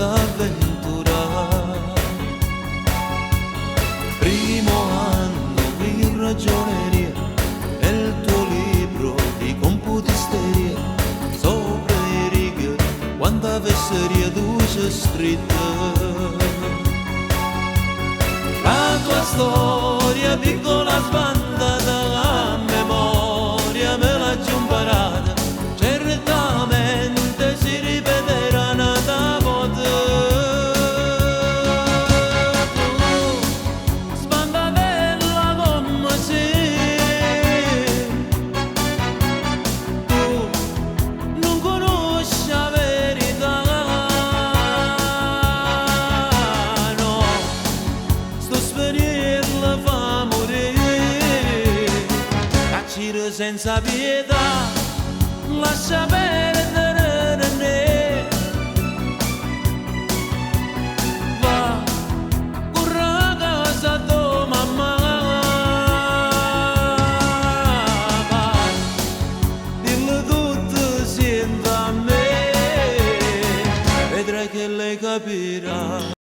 questa avventura. Primo anno in ragioneria e il tuo libro di computisteria, sopra le righe quanta fesseria tu c'è scritta. La tua storia piccola sbandata a memoria me l'ha già imparata, certamente si ripeterà una volta. Sbandatella come sei, tu non conosci la verità, no, sto svenirla fa morire, cacciare senza pietà, lascia perdere.